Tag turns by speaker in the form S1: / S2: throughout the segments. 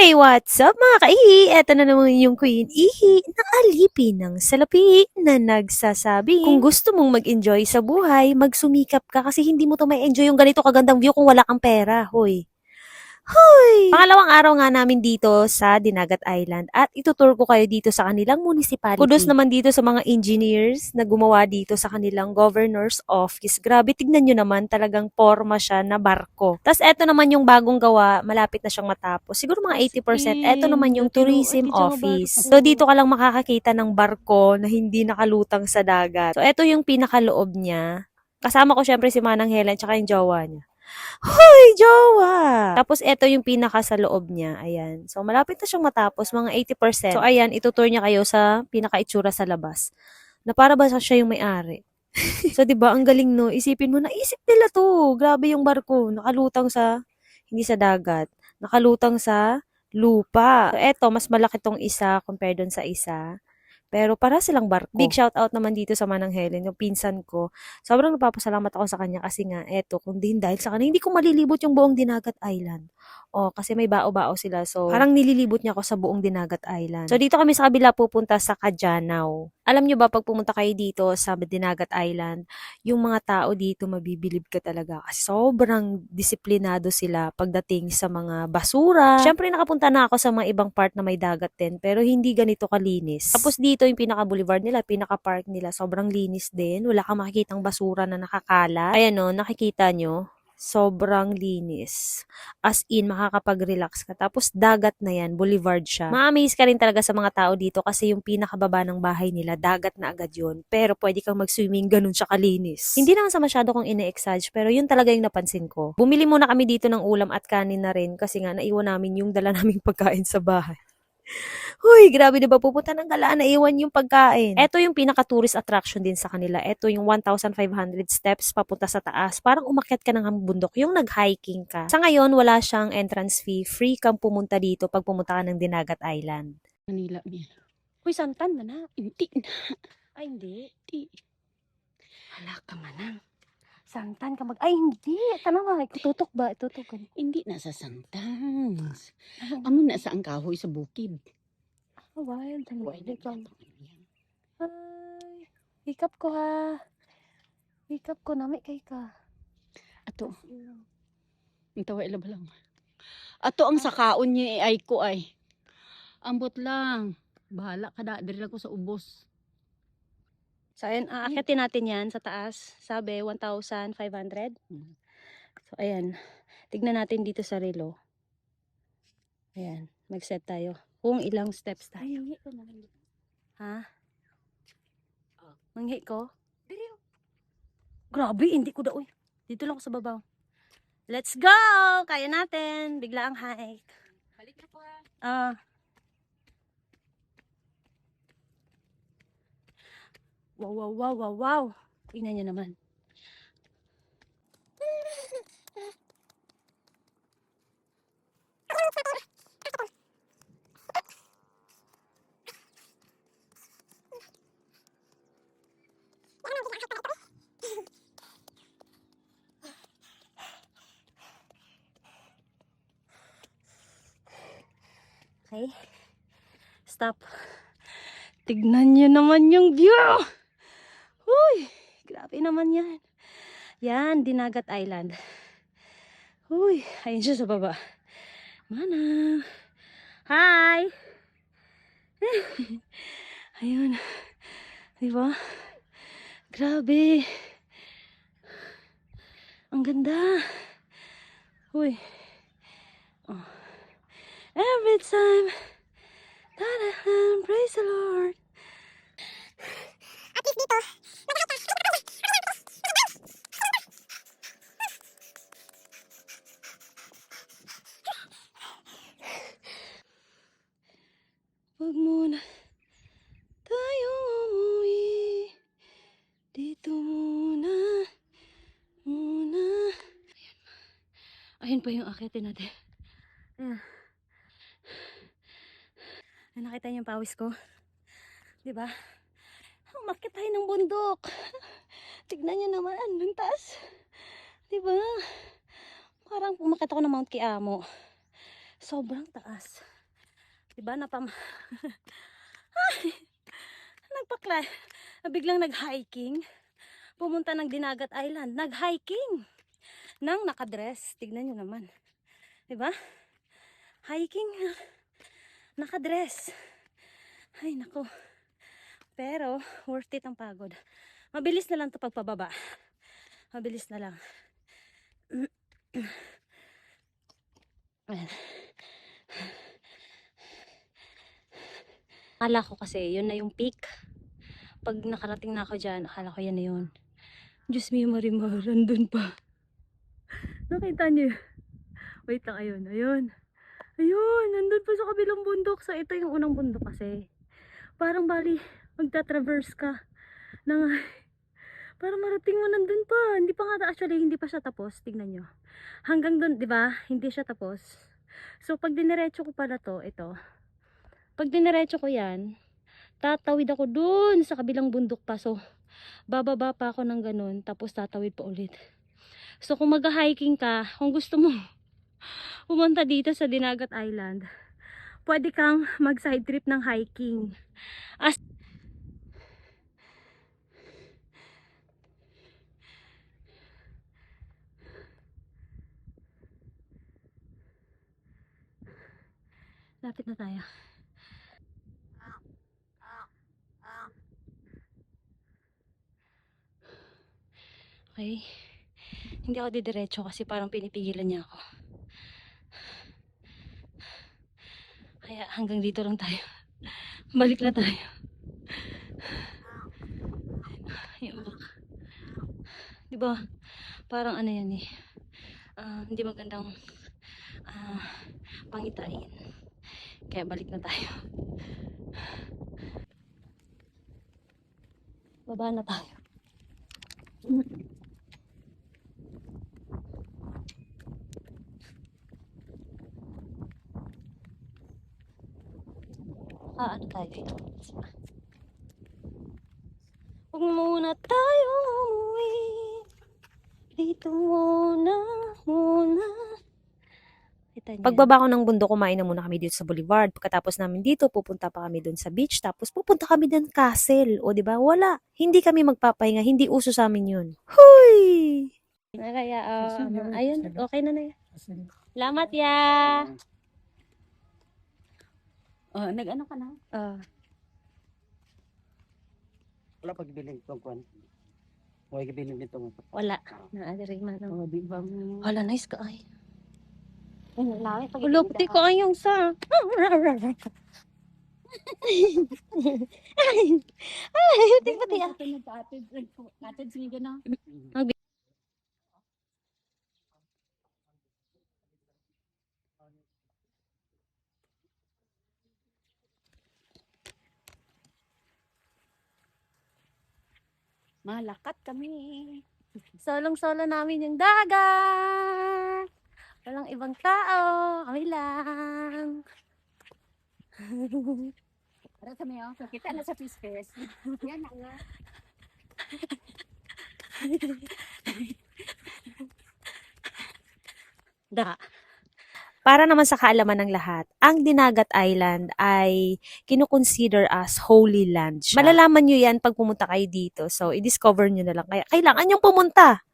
S1: Hey, what's up mga kaihi? Eto na naman yung Queen Ihi na alipin ng salapi na nagsasabi, kung gusto mong mag-enjoy sa buhay, magsumikap ka kasi hindi mo to may enjoy yung ganito kagandang view kung wala kang pera. Hoy! Hoy! Pangalawang araw nga namin dito sa Dinagat Island at itutur ko kayo dito sa kanilang municipality. Kudos naman dito sa mga engineers na gumawa dito sa kanilang governor's office. Grabe, tignan nyo naman, talagang forma siya na barko. Tapos eto naman yung bagong gawa, malapit na siyang matapos. Siguro mga 80%. Eto naman yung tourism office. So dito ka lang makakakita ng barko na hindi nakalutang sa dagat. So eto yung pinakaloob niya. Kasama ko syempre si Manang Helen tsaka yung jowa niya. Hoy, jowa! Tapos, eto yung pinaka sa loob niya. Ayan. So, malapit na siyang matapos, mga 80%. So, ayan, itutur niya kayo sa pinaka-itsura sa labas. Na para ba siya yung may-ari? So, di ba ang galing no? Isipin mo, naisip nila to. Grabe yung barko. Nakalutang sa, hindi sa dagat. Nakalutang sa lupa. So, eto, mas malaki tong isa compared dun sa isa. Pero para silang barko. Big shout out naman dito sa Manang Helen, yung pinsan ko. Sobrang nagpapasalamat ako sa kanya kasi nga, eto, kung din dahil sa kanya, hindi ko malilibot yung buong Dinagat Island. O, kasi may bao-bao sila. So, parang nililibot niya ako sa buong Dinagat Island. So, dito kami sa kabila pupunta sa Kajanao. Alam nyo ba, pag pumunta kayo dito sa Dinagat Island, yung mga tao dito, mabibilib ka talaga. Kasi sobrang disiplinado sila pagdating sa mga basura. Siyempre, nakapunta na ako sa mga ibang part na may dagat din, pero hindi ganito kalinis. Tapos dito, yung pinaka-boulevard nila, pinaka-park nila, sobrang linis din. Wala kang makikitang basura na nakakalat. Ayan o, nakikita nyo. Sobrang linis. As in, makakapag-relax ka. Tapos, dagat na yan. Boulevard siya. Ma-amaze ka rin talaga sa mga tao dito kasi yung pinakababa ng bahay nila, dagat na agad yun. Pero, pwede kang mag-swimming, ganun siya kalinis. Hindi naman sa masyado kong ine-exage, pero yun talaga yung napansin ko. Bumili muna kami dito ng ulam at kanin na rin kasi nga, naiwan namin yung dala naming pagkain sa bahay. Huy, grabe diba pupunta ng galaan na iwan yung pagkain. Ito yung pinaka-tourist attraction din sa kanila. Ito yung 1,500 steps papunta sa taas. Parang umakyat ka ng bundok, yung nag-hiking ka. Sa ngayon, wala siyang entrance fee. Free kang pumunta dito pag pumunta ka ng Dinagat Island.
S2: Manila niya.
S1: Uy, santan na na.
S2: Hindi na.
S1: Ay, hindi.
S2: Di. Hala ka manang.
S1: Santan ka mag... Ay, hindi. Tanong nga, itutok ba? Itutok ka.
S2: Hindi na sa santans. Amo na sa ang kahoy sa bukid.
S1: Oh, wild.
S2: Why na
S1: Hikap.
S2: yan?
S1: Ay, hikap ko ha. Hikap ko na, may kay ka.
S2: Ato. Ang tawa ila ba lang. Ato ang sakaon niya ay ko ay. Ambot lang. Bahala ka da. Diri lang ko sa ubos.
S1: So, ayan, aakyatin natin yan sa taas. Sabi, 1,500. So, ayan. Tignan natin dito sa relo. Ayan, mag-set tayo. Kung ilang steps tayo.
S2: Ay, ko na lang.
S1: Ha? Manghi ko? Grabe, hindi ko daoy. Dito lang ako sa babaw. Let's go! Kaya natin. Bigla ang hike.
S2: Balik na po ha.
S1: Wow, wow, wow, wow, wow. Tingnan niyo naman. Okay. Stop. Tignan niyo naman yung view. Uy, grabe naman yan. Yan, Dinagat Island. Uy, ayun siya sa baba. Mana? Hi! Ayun. Diba? Grabe. Ang ganda. Uy. Oh. Every time that I praise the Lord. At least dito, wag muna tayong umuwi. Dito muna. Ayun pa yung akyatin natin. Ayan. Nakita niyo yung pawis ko? Diba? Umakyat tayo ng bundok. Tignan niyo naman, ang taas. Diba? Parang umakyat ako ng Mount Kiamo. Sobrang taas.
S2: Diba, nagpakla, biglang nag-hiking. Pumunta ng Dinagat Island. Nag-hiking. Nang nakadress. Tignan nyo naman. Diba? Hiking na nakadress. Ay, nako. Pero, worth it ang pagod. Mabilis na lang to pagpababa. Mabilis na lang. Ayan. Akala ko kasi, yun na yung peak. Pag nakarating na ako dyan, akala ko yan na yun. Diyos mio, Marimar, andun pa. Nakita niyo? Wait lang, ayun, ayun. Ayun, nandun pa sa kabilang bundok. So, ito yung unang bundok kasi. Parang bali, magta-traverse ka ng, para marating mo nandun pa. Hindi pa nga, actually, hindi pa siya tapos. Tignan nyo. Hanggang dun, di ba? Hindi siya tapos. So, pag diniretso ko pala to, ito. Pag diniretso ko yan, tatawid ako dun sa kabilang bundok pa. So, bababa pa ako ng ganun, tapos tatawid pa ulit. So, kung mag-hiking ka, kung gusto mo pumunta dito sa Dinagat Island, pwede kang mag-side trip ng hiking. Lapit na tayo. Okay. Hindi ako didiretso kasi parang pinipigilan niya ako. Kaya hanggang dito lang tayo. Balik na tayo. Yung baka. Diba? Parang ano yan eh. Hindi magandang pangitain. Kaya balik na tayo. Baba na tayo. Ano tayo? Huwag muna tayo umuwi. Dito muna.
S1: Pagbaba ko ng bundok, kumain na muna kami dito sa Boulevard. Pagkatapos namin dito, pupunta pa kami dun sa beach. Tapos pupunta kami dun castle. O, di ba? Wala. Hindi kami magpapahinga. Hindi uso sa amin yun. Huy!
S2: Kaya, ayun, okay na yan. Salamat ya. Nag-ano ka na?
S3: Wala pagbiling itong kwan. Huwag gibiling itong.
S2: Wala. Naadiri man.
S3: Di ba?
S2: Hala, nice ka ay. Ulo, puti ko ay yung sa. Ay, puti ah.
S3: Atid sige na.
S2: Malakat kami. Solong-solo namin yung dagat. Walang ibang tao. Kami lang.
S3: Para sa mayo, kita na sa Peace Fest. Yan na nga.
S2: Da.
S1: Para naman sa kaalaman ng lahat, ang Dinagat Island ay kinukonsider as holy land siya. Malalaman nyo yan pag pumunta kayo dito. So, i-discover nyo na lang. Kaya kailangan nyong pumunta.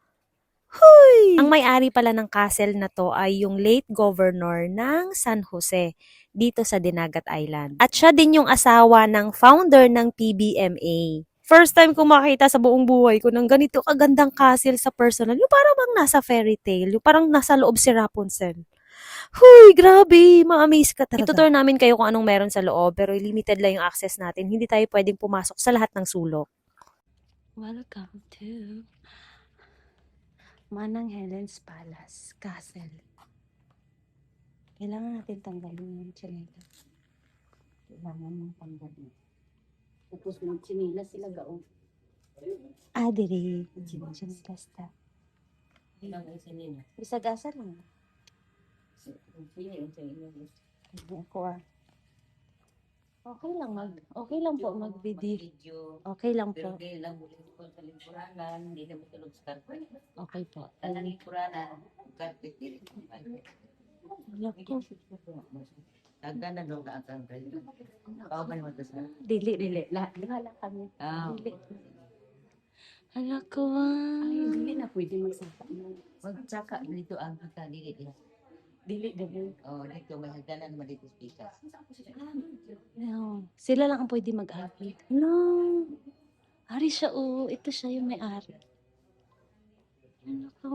S1: Huy! Ang may-ari pala ng castle na to ay yung late governor ng San Jose dito sa Dinagat Island. At siya din yung asawa ng founder ng PBMA. First time ko makita sa buong buhay ko ng ganito kagandang castle sa personal. Yung parang bang nasa fairy tale. Yung parang nasa loob si Rapunzel. Huy, grabe! Ma-amaze ka talaga. Itutur namin kayo kung anong meron sa loob, pero limited lang yung access natin. Hindi tayo pwedeng pumasok sa lahat ng sulok.
S2: Welcome to Manang Helen's Palace Castle. Kailangan natin tanggalin yung chinelas.
S3: Kailangan mong tanggalin. Tapos magsinila sila gaon.
S2: Adiri. Chinelas ta.
S3: Kailangan sinila.
S2: Bisag-asa lang.
S3: Sige,
S2: Ako Okay lang po mag-video. Okay lang po.
S3: Pero lang muli ko sa limpuranan, hindi na matulog sa carpet.
S2: Okay po.
S3: Ang limpuranan, carpet, hindi.
S4: Taga na dong kaatang kayo. Pao ba naman to sa?
S2: Dili. Lahat kami.
S4: Ah,
S2: Hala ko
S5: Dili na pwede magsapa mo.
S4: magsaka dito ang kita dili.
S5: Dili gabi.
S4: Oh, dito may hagdanan naman dito speaker.
S2: Sila lang ang pwede mag-ari. No. Ari siya, oh. Ito siya yung may-ari. Hala ko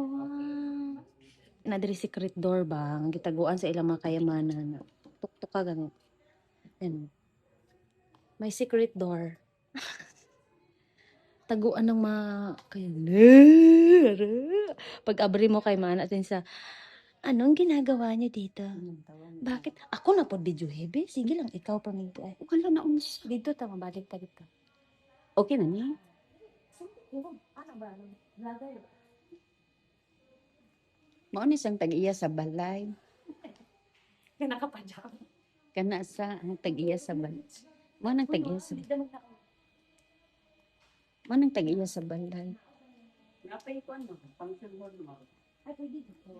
S2: Nadiri secret door ba? Ang gitaguan sa ilang mga kayamanan. Tuktok ka ganun. Yan. May secret door. Taguan ng mga pag abri mo kay mana atin sa anong ginagawa niyo dito? Bakit? Ako na po video hebe. Sige lang, ikaw pa may ay.
S5: Wala na unos.
S2: Dito ta mabalik ka dito.
S5: Okay na ni.
S2: Ano ba? Vlogger.
S5: Mao ni sang tag-iya sa balay.
S2: Nakapadyak.
S5: Kana sa ang tag-iya sa balay. Mao nang tag-iya sa Mao nang tag-iya sa balay.
S3: Napay ko ano, function hall mo.
S2: Ay, pwede dito.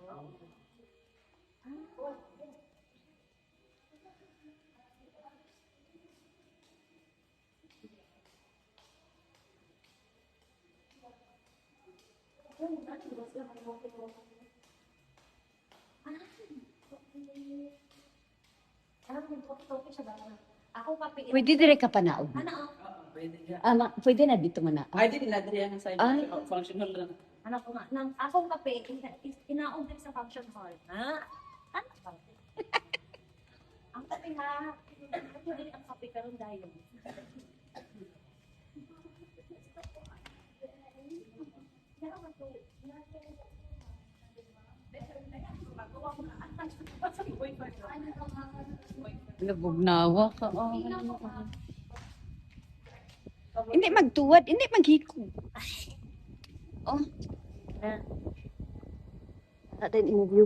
S2: Ako kape.
S5: Pwede dire ka panaog.
S3: Pwede ka.
S5: Pwede na dito man na.
S3: Ay, di dinadri ang sa
S5: Ay.
S3: function hall lang.
S2: Anak ko nga, nang akong kape, inaog din sa function hall. Ha? Ano ba? Ang kape ha. Ito din ang kape karon dahil.
S5: Lubugnawa ka. Oh. Hindi magtuwad, hindi maghiko. Oh.
S2: Natin i-view